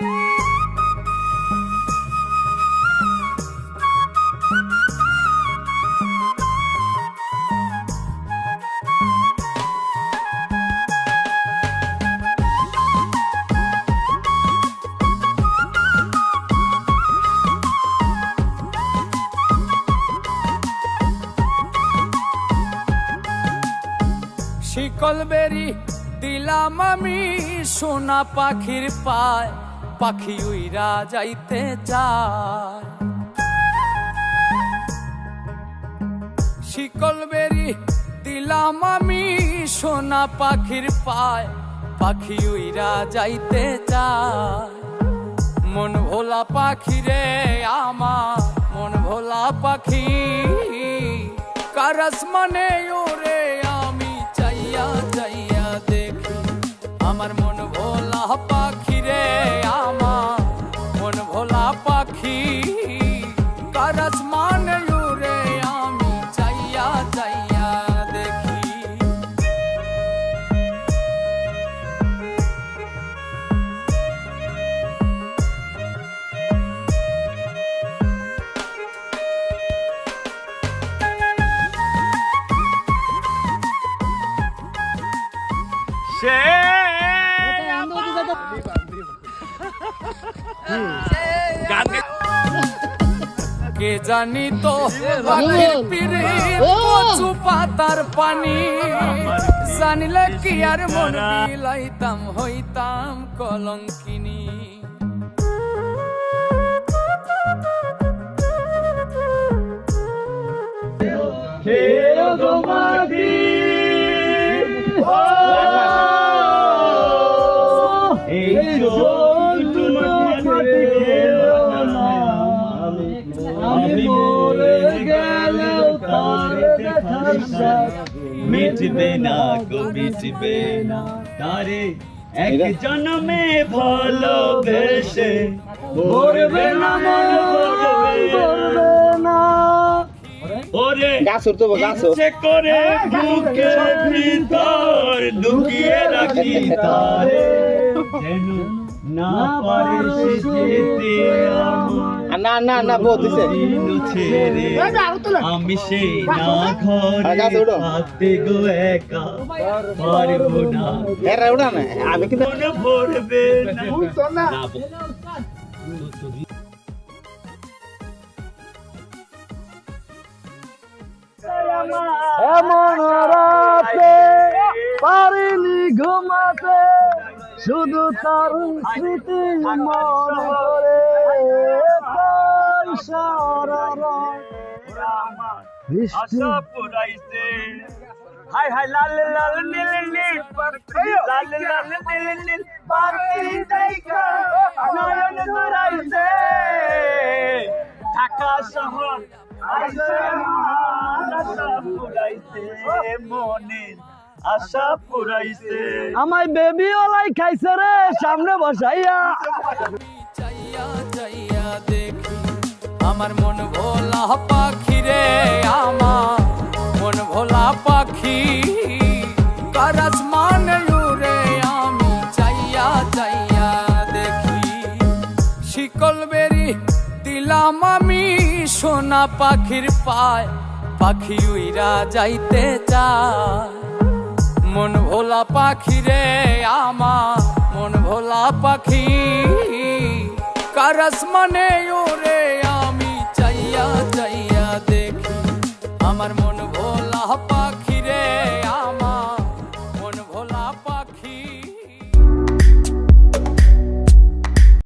শিকল বেরি দিলাম আমি সোনা পাখির পায়, পাখি উইরা যাইতে চায়। শিকল বেরি দিলাম আমি সোনা পাখির পায়, পাখি উইরা যাইতে চায়। মন ভোলা পাখি রে আমার, মন ভোলা পাখি, কারাস মানে ওরে আমি চাইয়া চাইয়া দেখি। আমার মন ভোলা পাখি রে আমার, মন ভোলা পাখি, কারাস মানে ওরে আমি চাইয়া চাইয়া দেখি। কে জানি তো পাখির পিরে কচু পাতার পানি, জানিলে কি আর মন বিলাইতাম, হইতাম কলঙ্কিনী। মিটবে না গো মিটবে না তারে এক জন্মে ভালোবেসে, ভরবে না মন ভরবে না। ওরে ইচ্ছে করে বুকের ভিতর লুকিয়ে রাখি তারে, যেন না পারিস যেতে না না না বলতেছে ছেড়ে। আমি সেই না ঘরে থাকতে গো একা পারবো না, আমি কিন্তু মন ভরবে না। এমন রাতে পারিনি ঘুমাতে, শুধু তার স্মৃতি মন করে আশা পুরাইছে। হাই হাই লাল লাল নীল নীল লাল লাল নীল নীল পাখি দেখা নয়ন জুড়াইছে। ঢাকা শহর আইছে আশা পুরাইছে, মনে আশা পুরাইছে। আমায় বেবি ওলাই খাইছে রে সামনে বসাইয়া, চাইয়া চাইয়া দেখি। আমার মন ভোলা পাখি রে আমার, মন ভোলা পাখি, কারাস মানে ওরে আমি চাইয়া চাইয়া দেখি। শিকল বেরি দিলাম আমি সোনা পাখির পায়, পাখি উইরা যাইতে চায়। মন ভোলা পাখি রে আমার, মন ভোলা পাখি, কারাস মানে ওরে আমি চাইয়া চাইয়া দেখি। আমার মন ভোলা